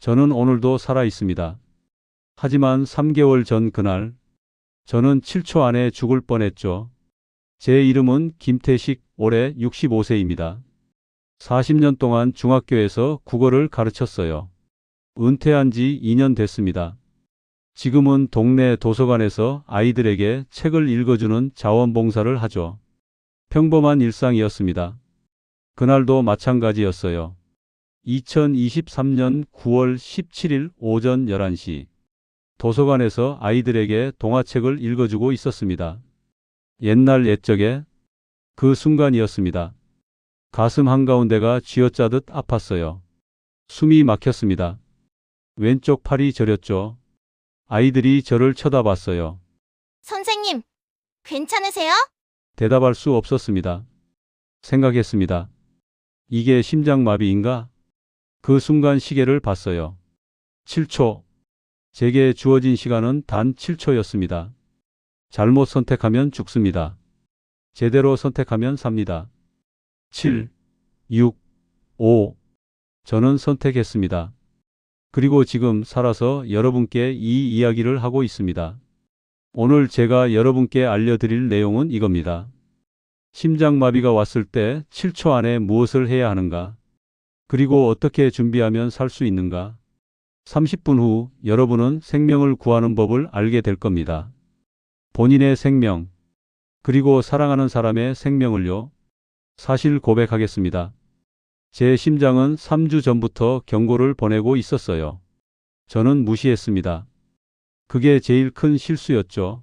저는 오늘도 살아 있습니다. 하지만 3개월 전 그날, 저는 7초 안에 죽을 뻔했죠. 제 이름은 김태식, 올해 65세입니다. 40년 동안 중학교에서 국어를 가르쳤어요. 은퇴한 지 2년 됐습니다. 지금은 동네 도서관에서 아이들에게 책을 읽어주는 자원봉사를 하죠. 평범한 일상이었습니다. 그날도 마찬가지였어요. 2023년 9월 17일 오전 11시. 도서관에서 아이들에게 동화책을 읽어주고 있었습니다. 옛날 옛적에 그 순간이었습니다. 가슴 한가운데가 쥐어짜듯 아팠어요. 숨이 막혔습니다. 왼쪽 팔이 저렸죠. 아이들이 저를 쳐다봤어요. 선생님, 괜찮으세요? 대답할 수 없었습니다. 생각했습니다. 이게 심장마비인가? 그 순간 시계를 봤어요. 7초. 제게 주어진 시간은 단 7초였습니다. 잘못 선택하면 죽습니다. 제대로 선택하면 삽니다. 7, 6, 5. 저는 선택했습니다. 그리고 지금 살아서 여러분께 이 이야기를 하고 있습니다. 오늘 제가 여러분께 알려드릴 내용은 이겁니다. 심장마비가 왔을 때 7초 안에 무엇을 해야 하는가? 그리고 어떻게 준비하면 살 수 있는가? 30분 후 여러분은 생명을 구하는 법을 알게 될 겁니다. 본인의 생명, 그리고 사랑하는 사람의 생명을요. 사실 고백하겠습니다. 제 심장은 3주 전부터 경고를 보내고 있었어요. 저는 무시했습니다. 그게 제일 큰 실수였죠.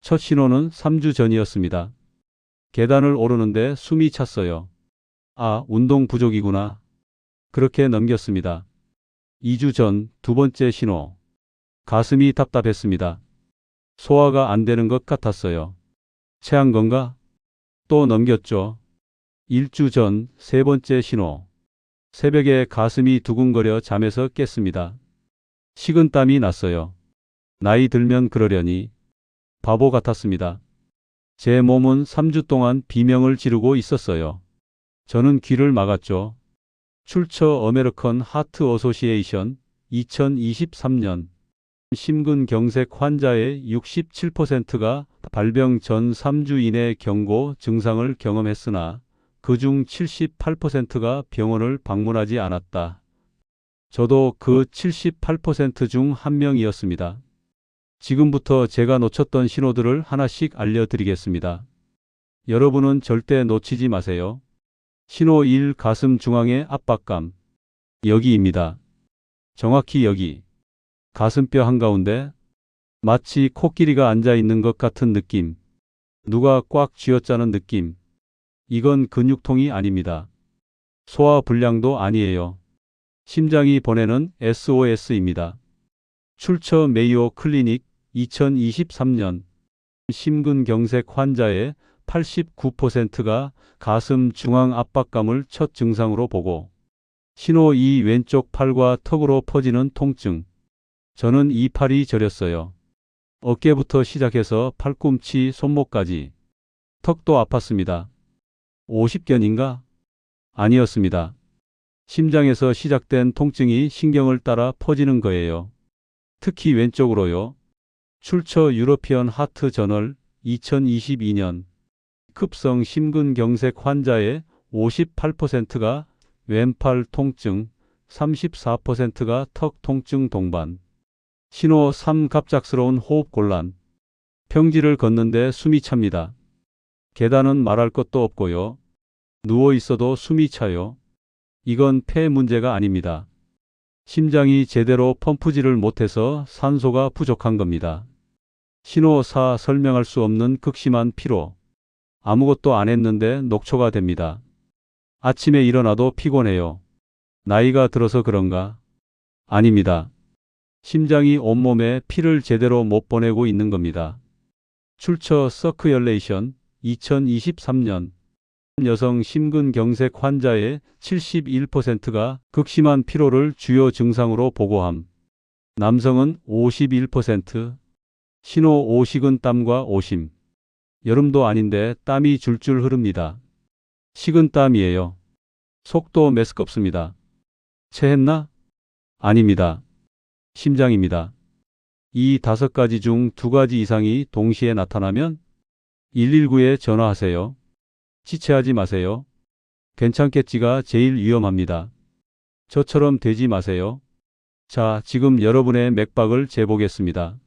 첫 신호는 3주 전이었습니다. 계단을 오르는데 숨이 찼어요. 아, 운동 부족이구나. 그렇게 넘겼습니다. 2주 전 두 번째 신호. 가슴이 답답했습니다. 소화가 안 되는 것 같았어요. 체한 건가? 또 넘겼죠. 1주 전 세 번째 신호. 새벽에 가슴이 두근거려 잠에서 깼습니다. 식은땀이 났어요. 나이 들면 그러려니. 바보 같았습니다. 제 몸은 3주 동안 비명을 지르고 있었어요. 저는 귀를 막았죠. 출처 어메리컨 하트 어소시에이션 2023년. 심근경색 환자의 67%가 발병 전 3주 이내 경고 증상을 경험했으나 그중 78%가 병원을 방문하지 않았다. 저도 그 78%중 한 명이었습니다. 지금부터 제가 놓쳤던 신호들을 하나씩 알려드리겠습니다. 여러분은 절대 놓치지 마세요. 신호 1. 가슴 중앙의 압박감. 여기입니다. 정확히 여기. 가슴뼈 한가운데 마치 코끼리가 앉아 있는 것 같은 느낌. 누가 꽉 쥐어짜는 느낌. 이건 근육통이 아닙니다. 소화 불량도 아니에요. 심장이 보내는 SOS입니다. 출처 메이오 클리닉 2023년. 심근경색 환자의 89%가 가슴 중앙 압박감을 첫 증상으로 보고 신호 2. 왼쪽 팔과 턱으로 퍼지는 통증. 저는 이 팔이 저렸어요. 어깨부터 시작해서 팔꿈치, 손목까지. 턱도 아팠습니다. 50견인가? 아니었습니다. 심장에서 시작된 통증이 신경을 따라 퍼지는 거예요. 특히 왼쪽으로요. 출처 유러피언 하트 저널 2022년. 급성 심근경색 환자의 58%가 왼팔 통증, 34%가 턱 통증 동반. 신호 3. 갑작스러운 호흡 곤란. 평지를 걷는데 숨이 찹니다. 계단은 말할 것도 없고요. 누워 있어도 숨이 차요. 이건 폐 문제가 아닙니다. 심장이 제대로 펌프질을 못해서 산소가 부족한 겁니다. 신호 4. 설명할 수 없는 극심한 피로. 아무것도 안 했는데 녹초가 됩니다. 아침에 일어나도 피곤해요. 나이가 들어서 그런가? 아닙니다. 심장이 온몸에 피를 제대로 못 보내고 있는 겁니다. 출처 서큐레이션 2023년. 여성 심근경색 환자의 71%가 극심한 피로를 주요 증상으로 보고함. 남성은 51%. 신호 5. 식은땀과 오심. 여름도 아닌데 땀이 줄줄 흐릅니다. 식은땀이에요. 속도 메스껍습니다. 체했나? 아닙니다. 심장입니다. 이 5가지 중 2가지 이상이 동시에 나타나면 119에 전화하세요. 지체하지 마세요. 괜찮겠지가 제일 위험합니다. 저처럼 되지 마세요. 자, 지금 여러분의 맥박을 재보겠습니다.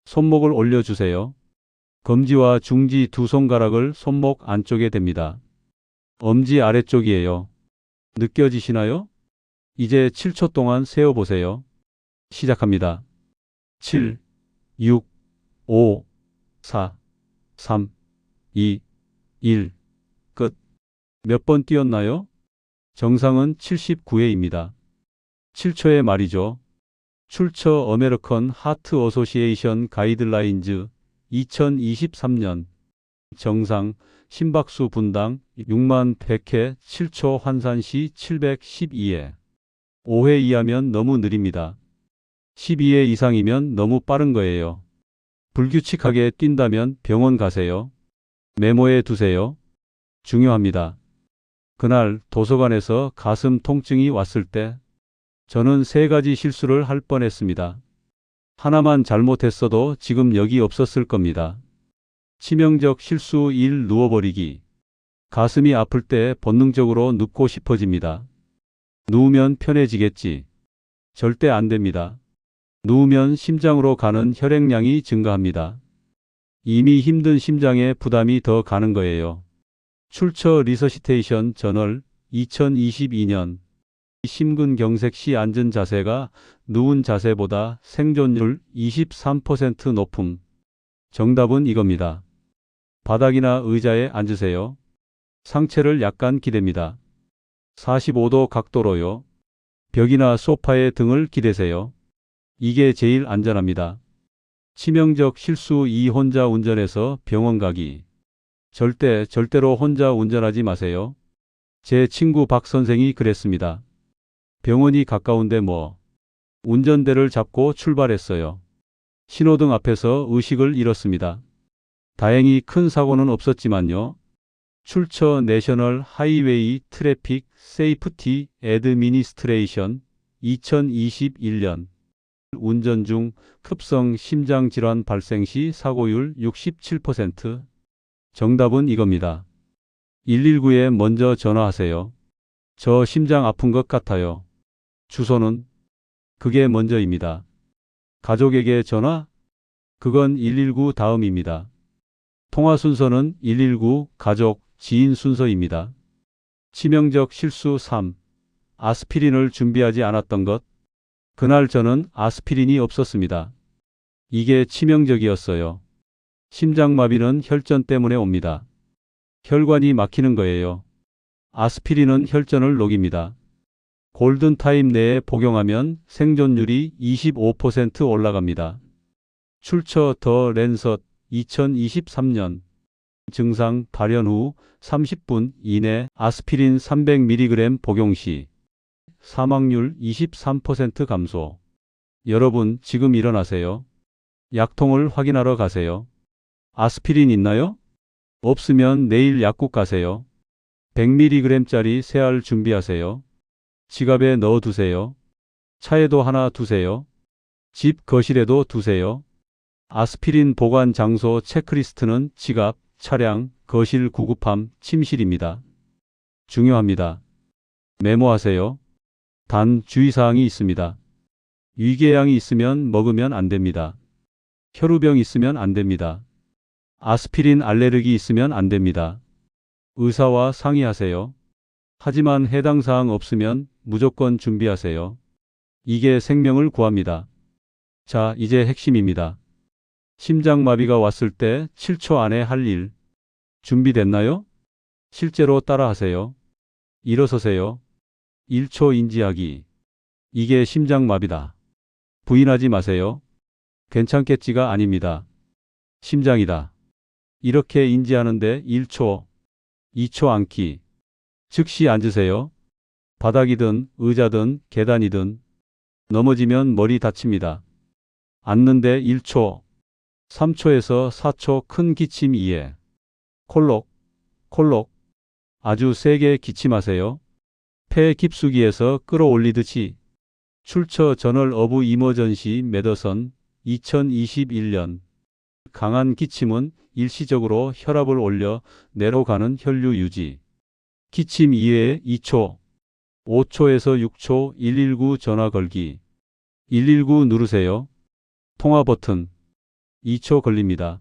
손목을 올려주세요. 검지와 중지 2손가락을 손목 안쪽에 댑니다. 엄지 아래쪽이에요. 느껴지시나요? 이제 7초 동안 세어보세요. 시작합니다. 7, 6, 5, 4, 3, 2, 1. 끝. 몇 번 뛰었나요? 정상은 79회입니다. 7초의 말이죠. 출처 어메리컨 하트 어소시에이션 가이드라인즈 2023년 정상 심박수 분당 6만 100회 7초 환산 시 712회 5회 이하면 너무 느립니다. 12회 이상이면 너무 빠른 거예요. 불규칙하게 뛴다면 병원 가세요. 메모해 두세요. 중요합니다. 그날 도서관에서 가슴 통증이 왔을 때 저는 3가지 실수를 할 뻔했습니다. 하나만 잘못했어도 지금 여기 없었을 겁니다. 치명적 실수 1. 누워버리기. 가슴이 아플 때 본능적으로 눕고 싶어집니다. 누우면 편해지겠지. 절대 안 됩니다. 누우면 심장으로 가는 혈액량이 증가합니다. 이미 힘든 심장에 부담이 더 가는 거예요. 출처 리서시테이션 저널 2022년 심근경색 시 앉은 자세가 누운 자세보다 생존율 23% 높음. 정답은 이겁니다. 바닥이나 의자에 앉으세요. 상체를 약간 기댑니다. 45도 각도로요. 벽이나 소파에 등을 기대세요. 이게 제일 안전합니다. 치명적 실수 2. 혼자 운전해서 병원 가기. 절대로 혼자 운전하지 마세요. 제 친구 박 선생이 그랬습니다. 병원이 가까운데 뭐. 운전대를 잡고 출발했어요. 신호등 앞에서 의식을 잃었습니다. 다행히 큰 사고는 없었지만요. 출처 내셔널 하이웨이 트래픽 세이프티 애드미니스트레이션 2021년 운전 중 급성 심장 질환 발생 시 사고율 67%. 정답은 이겁니다. 119에 먼저 전화하세요. 저 심장 아픈 것 같아요. 주소는? 그게 먼저입니다. 가족에게 전화? 그건 119 다음입니다. 통화 순서는 119 가족, 지인 순서입니다. 치명적 실수 3. 아스피린을 준비하지 않았던 것. 그날 저는 아스피린이 없었습니다. 이게 치명적이었어요. 심장마비는 혈전 때문에 옵니다. 혈관이 막히는 거예요. 아스피린은 혈전을 녹입니다. 골든타임 내에 복용하면 생존율이 25% 올라갑니다. 출처 더 랜서 2023년 증상 발현 후 30분 이내 아스피린 300mg 복용 시 사망률 23% 감소. 여러분 지금 일어나세요. 약통을 확인하러 가세요. 아스피린 있나요? 없으면 내일 약국 가세요. 100mg짜리 새알 준비하세요. 지갑에 넣어두세요. 차에도 하나 두세요. 집 거실에도 두세요. 아스피린 보관 장소 체크리스트는 지갑, 차량, 거실 구급함, 침실입니다. 중요합니다. 메모하세요. 단 주의사항이 있습니다. 위궤양이 있으면 먹으면 안 됩니다. 혈우병 있으면 안 됩니다. 아스피린 알레르기 있으면 안 됩니다. 의사와 상의하세요. 하지만 해당 사항 없으면 무조건 준비하세요. 이게 생명을 구합니다. 자, 이제 핵심입니다. 심장마비가 왔을 때 7초 안에 할 일. 준비됐나요? 실제로 따라하세요. 일어서세요. 1초 인지하기. 이게 심장마비다. 부인하지 마세요. 괜찮겠지가 아닙니다. 심장이다. 이렇게 인지하는데 1초, 2초 앉기. 즉시 앉으세요. 바닥이든 의자든 계단이든 넘어지면 머리 다칩니다. 앉는데 1초, 3초에서 4초 큰 기침 이해. 콜록, 콜록. 아주 세게 기침하세요. 폐 깊숙이에서 끌어올리듯이 출처 저널 오브 이머전시 메더선 2021년. 강한 기침은 일시적으로 혈압을 올려 내로 가는 혈류 유지. 기침 이외에 2초, 5초에서 6초 119 전화 걸기. 119 누르세요. 통화 버튼. 2초 걸립니다.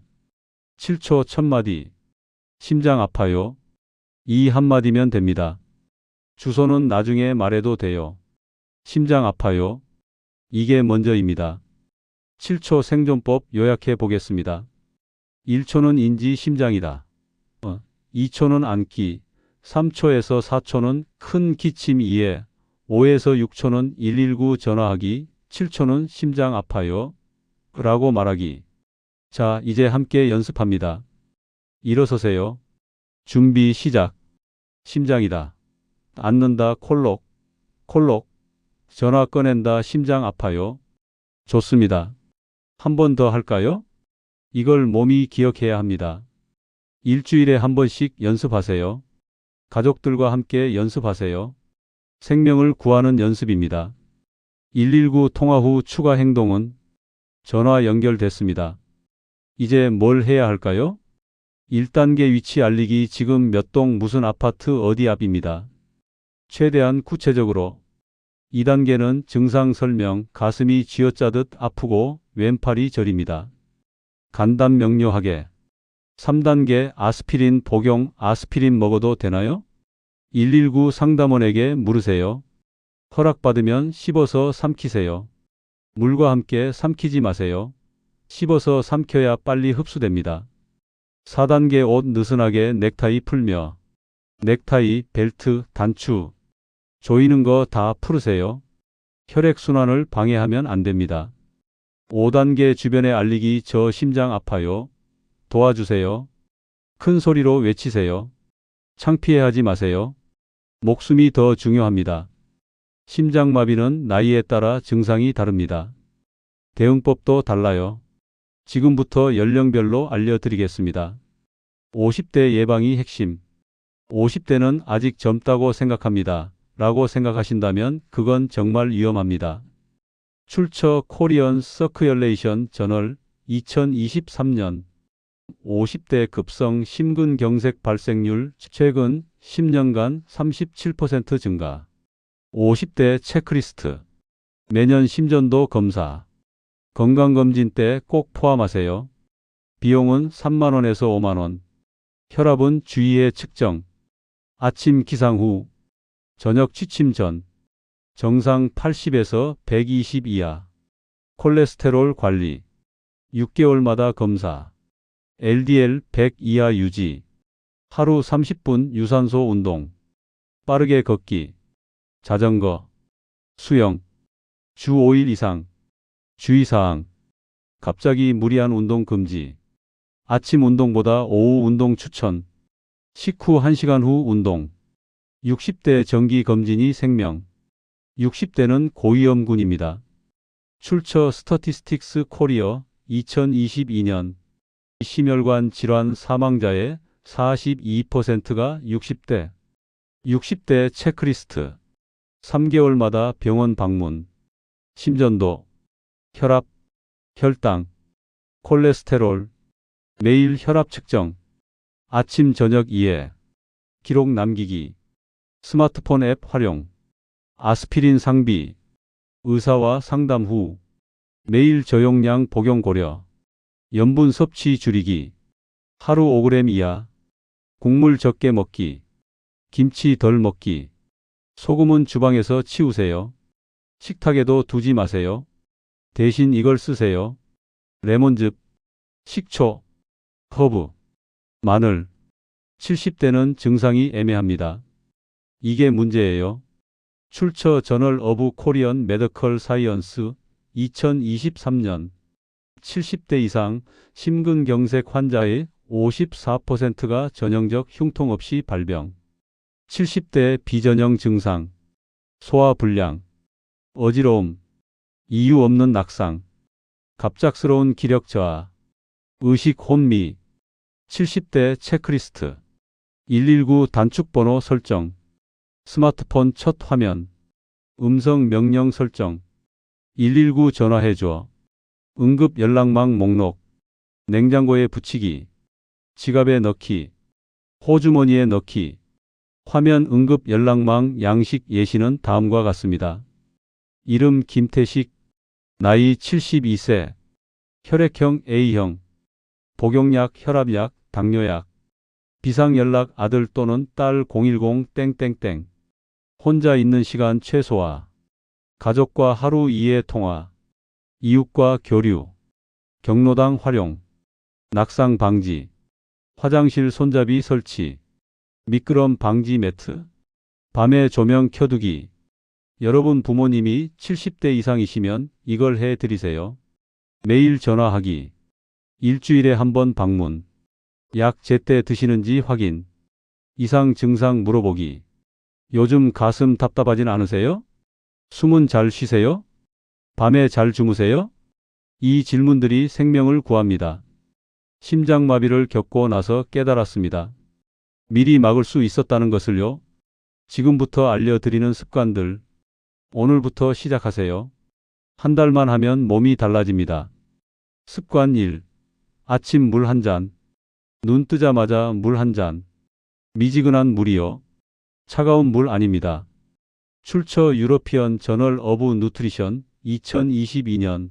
7초 첫마디. 심장 아파요. 이 한마디면 됩니다. 주소는 나중에 말해도 돼요. 심장 아파요. 이게 먼저입니다. 7초 생존법 요약해 보겠습니다. 1초는 인지 심장이다. 2초는 안기. 3초에서 4초는 큰 기침 이해. 5에서 6초는 119 전화하기. 7초는 심장 아파요. 라고 말하기. 자, 이제 함께 연습합니다. 일어서세요. 준비 시작. 심장이다. 앉는다 콜록. 콜록. 전화 꺼낸다 심장 아파요. 좋습니다. 한 번 더 할까요? 이걸 몸이 기억해야 합니다. 일주일에 한 번씩 연습하세요. 가족들과 함께 연습하세요. 생명을 구하는 연습입니다. 119 통화 후 추가 행동은 전화 연결됐습니다. 이제 뭘 해야 할까요? 1단계 위치 알리기 지금 몇 동 무슨 아파트 어디 앞입니다. 최대한 구체적으로. 2단계는 증상 설명 가슴이 쥐어짜듯 아프고 왼팔이 저립니다. 간단 명료하게. 3단계 아스피린 복용 아스피린 먹어도 되나요? 119 상담원에게 물으세요. 허락받으면 씹어서 삼키세요. 물과 함께 삼키지 마세요. 씹어서 삼켜야 빨리 흡수됩니다. 4단계 옷 느슨하게 넥타이 풀며. 넥타이, 벨트, 단추. 조이는 거 다 풀으세요. 혈액순환을 방해하면 안 됩니다. 5단계 주변에 알리기 저 심장 아파요. 도와주세요. 큰 소리로 외치세요. 창피해하지 마세요. 목숨이 더 중요합니다. 심장마비는 나이에 따라 증상이 다릅니다. 대응법도 달라요. 지금부터 연령별로 알려드리겠습니다. 50대 예방이 핵심. 50대는 아직 젊다고 생각합니다. 라고 생각하신다면 그건 정말 위험합니다. 출처 코리언 서큐레이션 저널 2023년. 50대 급성 심근경색 발생률 최근 10년간 37% 증가. 50대 체크리스트. 매년 심전도 검사. 건강검진 때 꼭 포함하세요. 비용은 3만 원에서 5만 원. 혈압은 주의해 측정. 아침 기상 후. 저녁 취침 전. 정상 80에서 120 이하. 콜레스테롤 관리. 6개월마다 검사. LDL 100 이하 유지. 하루 30분 유산소 운동. 빠르게 걷기. 자전거. 수영. 주 5일 이상. 주의사항. 갑자기 무리한 운동 금지. 아침 운동보다 오후 운동 추천. 식후 1시간 후 운동. 60대 정기 검진이 생명. 60대는 고위험군입니다. 출처 스터티스틱스 코리어 2022년. 심혈관 질환 사망자의 42%가 60대. 60대 체크리스트. 3개월마다 병원 방문. 심전도. 혈압. 혈당. 콜레스테롤. 매일 혈압 측정. 아침 저녁 이해. 기록 남기기. 스마트폰 앱 활용. 아스피린 상비. 의사와 상담 후. 매일 저용량 복용 고려. 염분 섭취 줄이기. 하루 5g 이하. 국물 적게 먹기. 김치 덜 먹기. 소금은 주방에서 치우세요. 식탁에도 두지 마세요. 대신 이걸 쓰세요. 레몬즙. 식초. 허브. 마늘. 70대는 증상이 애매합니다. 이게 문제예요. 출처 저널 오브 코리언 메디컬 사이언스 2023년. 70대 이상 심근경색 환자의 54%가 전형적 흉통 없이 발병. 70대 비전형 증상. 소화불량. 어지러움. 이유 없는 낙상. 갑작스러운 기력 저하. 의식 혼미. 70대 체크리스트. 119 단축번호 설정. 스마트폰 첫 화면. 음성 명령 설정. 119 전화해줘. 응급 연락망 목록. 냉장고에 붙이기. 지갑에 넣기. 호주머니에 넣기. 화면 응급 연락망 양식 예시는 다음과 같습니다. 이름 김태식. 나이 72세. 혈액형 A형. 복용약 혈압약, 당뇨약. 비상연락 아들 또는 딸 010 혼자 있는 시간 최소화. 가족과 하루 2회 통화. 이웃과 교류. 경로당 활용. 낙상 방지. 화장실 손잡이 설치. 미끄럼 방지 매트. 밤에 조명 켜두기. 여러분 부모님이 70대 이상이시면 이걸 해 드리세요. 매일 전화하기. 일주일에 한 번 방문. 약 제때 드시는지 확인. 이상 증상 물어보기. 요즘 가슴 답답하진 않으세요? 숨은 잘 쉬세요? 밤에 잘 주무세요? 이 질문들이 생명을 구합니다. 심장마비를 겪고 나서 깨달았습니다. 미리 막을 수 있었다는 것을요. 지금부터 알려드리는 습관들. 오늘부터 시작하세요. 한 달만 하면 몸이 달라집니다. 습관 1. 아침 물 한 잔. 눈 뜨자마자 물 한 잔. 미지근한 물이요. 차가운 물 아닙니다. 출처 유러피언 저널 오브 누트리션 2022년.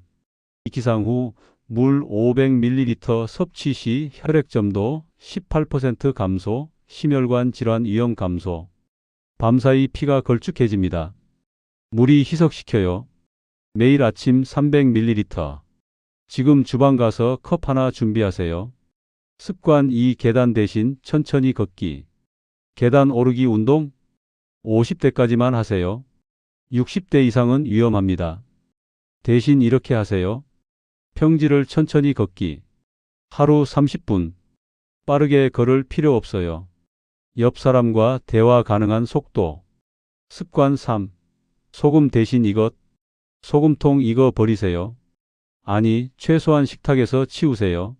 기상 후 물 500ml 섭취 시 혈액점도 18% 감소, 심혈관 질환 위험 감소. 밤사이 피가 걸쭉해집니다. 물이 희석시켜요. 매일 아침 300ml. 지금 주방 가서 컵 하나 준비하세요. 습관 2. 계단 대신 천천히 걷기. 계단 오르기 운동 50대까지만 하세요. 60대 이상은 위험합니다. 대신 이렇게 하세요. 평지를 천천히 걷기. 하루 30분. 빠르게 걸을 필요 없어요. 옆 사람과 대화 가능한 속도. 습관 3. 소금 대신 이것. 소금통 이거 버리세요. 아니, 최소한 식탁에서 치우세요.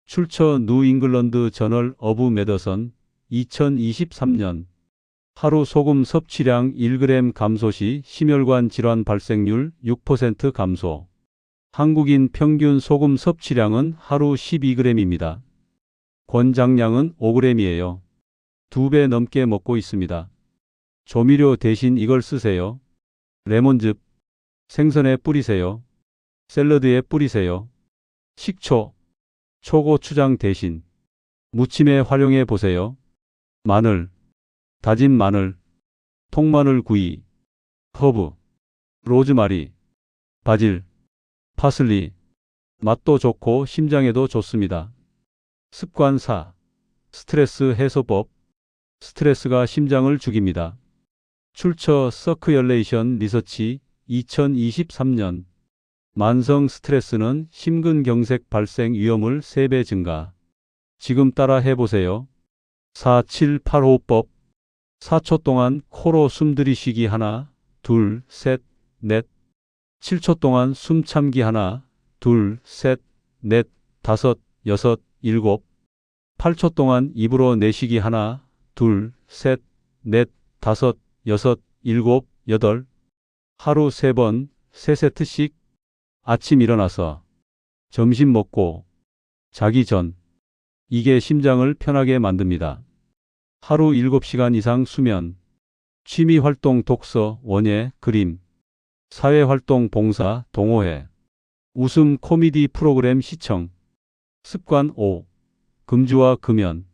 출처 뉴 잉글랜드 저널 오브 메디슨 2023년. 하루 소금 섭취량 1g 감소 시 심혈관 질환 발생률 6% 감소. 한국인 평균 소금 섭취량은 하루 12g입니다. 권장량은 5g이에요. 2배 넘게 먹고 있습니다. 조미료 대신 이걸 쓰세요. 레몬즙. 생선에 뿌리세요. 샐러드에 뿌리세요. 식초. 초고추장 대신. 무침에 활용해 보세요. 마늘. 다진 마늘. 통마늘 구이. 허브. 로즈마리. 바질. 파슬리. 맛도 좋고 심장에도 좋습니다. 습관 4. 스트레스 해소법. 스트레스가 심장을 죽입니다. 출처 서큐레이션 리서치 2023년. 만성 스트레스는 심근경색 발생 위험을 3배 증가. 지금 따라 해보세요. 4-7-8호법. 4초 동안 코로 숨 들이쉬기 하나, 둘, 셋, 넷. 7초 동안 숨 참기 하나, 둘, 셋, 넷, 다섯, 여섯, 일곱. 8초 동안 입으로 내쉬기 하나, 둘, 셋, 넷, 다섯, 여섯, 일곱, 여덟. 하루 3번, 3세트씩. 아침 일어나서, 점심 먹고, 자기 전. 이게 심장을 편하게 만듭니다. 하루 7시간 이상 수면. 취미활동 독서, 원예, 그림. 사회활동 봉사, 동호회. 웃음 코미디 프로그램 시청. 습관 5. 금주와 금연.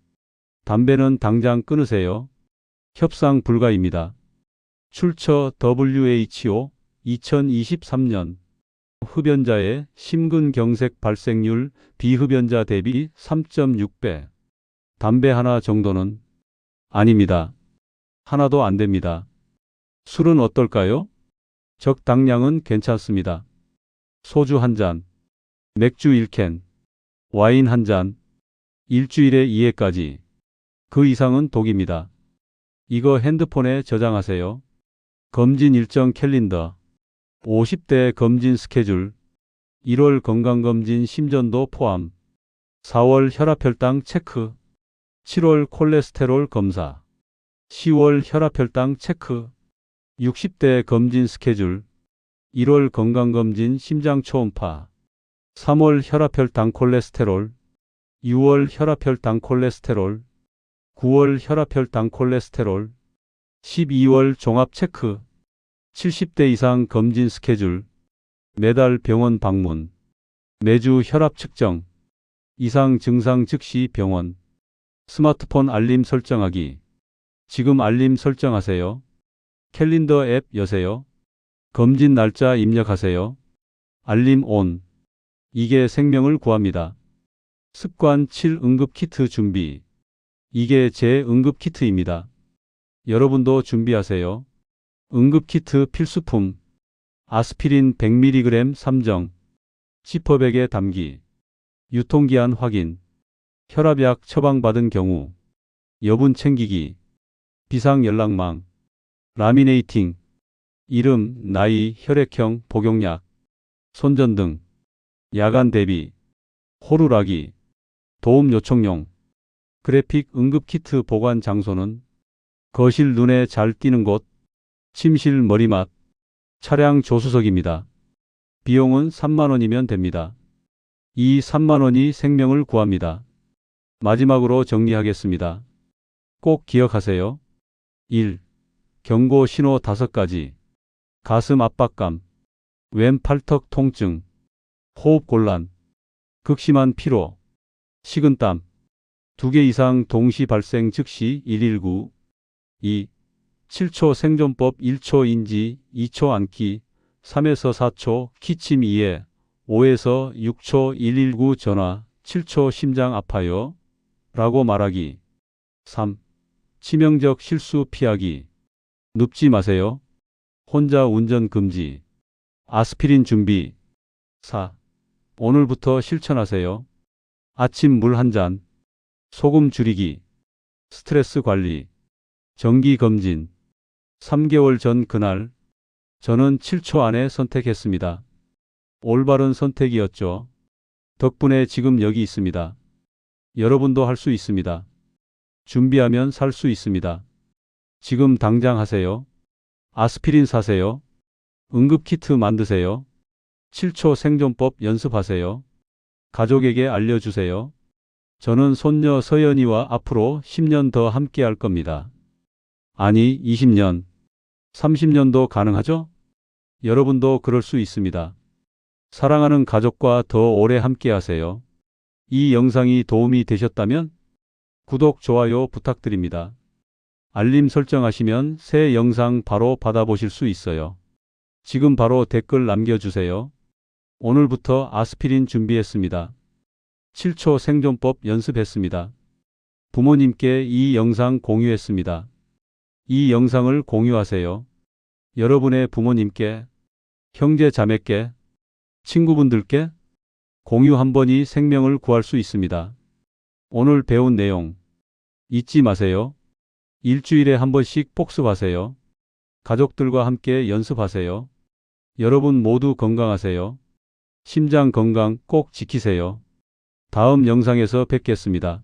담배는 당장 끊으세요. 협상 불가입니다. 출처 WHO 2023년. 흡연자의 심근경색 발생률 비흡연자 대비 3.6배. 담배 하나 정도는 아닙니다. 하나도 안 됩니다. 술은 어떨까요? 적당량은 괜찮습니다. 소주 한 잔, 맥주 1캔, 와인 한 잔, 일주일에 2회까지. 그 이상은 독입니다. 이거 핸드폰에 저장하세요. 검진 일정 캘린더. 50대 검진 스케줄. 1월 건강검진 심전도 포함. 4월 혈압혈당 체크. 7월 콜레스테롤 검사. 10월 혈압혈당 체크. 60대 검진 스케줄. 1월 건강검진 심장 초음파, 3월 혈압혈당 콜레스테롤, 6월 혈압혈당 콜레스테롤, 9월 혈압혈당 콜레스테롤, 12월 종합체크, 70대 이상 검진 스케줄, 매달 병원 방문, 매주 혈압 측정, 이상 증상 즉시 병원, 스마트폰 알림 설정하기. 지금 알림 설정하세요. 캘린더 앱 여세요. 검진 날짜 입력하세요. 알림 온. 이게 생명을 구합니다. 습관 7 응급키트 준비. 이게 제 응급키트입니다. 여러분도 준비하세요. 응급키트 필수품. 아스피린 100mg 3정. 지퍼백에 담기. 유통기한 확인. 혈압약 처방받은 경우. 여분 챙기기. 비상연락망. 라미네이팅. 이름, 나이, 혈액형, 복용약. 손전 등. 야간 대비. 호루라기. 도움 요청용. 그래픽 응급키트 보관 장소는 거실 눈에 잘 띄는 곳, 침실 머리맡, 차량 조수석입니다. 비용은 3만 원이면 됩니다. 이 3만 원이 생명을 구합니다. 마지막으로 정리하겠습니다. 꼭 기억하세요. 1. 경고 신호 5가지. 가슴 압박감, 왼 팔턱 통증, 호흡 곤란, 극심한 피로, 식은땀, 2개 이상 동시 발생 즉시 119. 2. 7초 생존법 1초 인지, 2초 앉기, 3에서 4초 기침 이해, 5에서 6초 119 전화, 7초 심장 아파요 라고 말하기. 3. 치명적 실수 피하기. 눕지 마세요. 혼자 운전 금지. 아스피린 준비. 4. 오늘부터 실천하세요. 아침 물 한 잔. 소금 줄이기. 스트레스 관리. 정기 검진. 3개월 전 그날 저는 7초 안에 선택했습니다. 올바른 선택이었죠. 덕분에 지금 여기 있습니다. 여러분도 할 수 있습니다. 준비하면 살 수 있습니다. 지금 당장 하세요. 아스피린 사세요. 응급키트 만드세요. 7초 생존법 연습하세요. 가족에게 알려주세요. 저는 손녀 서연이와 앞으로 10년 더 함께 할 겁니다. 아니, 20년, 30년도 가능하죠? 여러분도 그럴 수 있습니다. 사랑하는 가족과 더 오래 함께 하세요. 이 영상이 도움이 되셨다면 구독, 좋아요 부탁드립니다. 알림 설정하시면 새 영상 바로 받아보실 수 있어요. 지금 바로 댓글 남겨주세요. 오늘부터 아스피린 준비했습니다. 7초 생존법 연습했습니다. 부모님께 이 영상 공유했습니다. 이 영상을 공유하세요. 여러분의 부모님께, 형제 자매께, 친구분들께 공유 한 번이 생명을 구할 수 있습니다. 오늘 배운 내용 잊지 마세요. 일주일에 한 번씩 복습하세요. 가족들과 함께 연습하세요. 여러분 모두 건강하세요. 심장 건강 꼭 지키세요. 다음 영상에서 뵙겠습니다.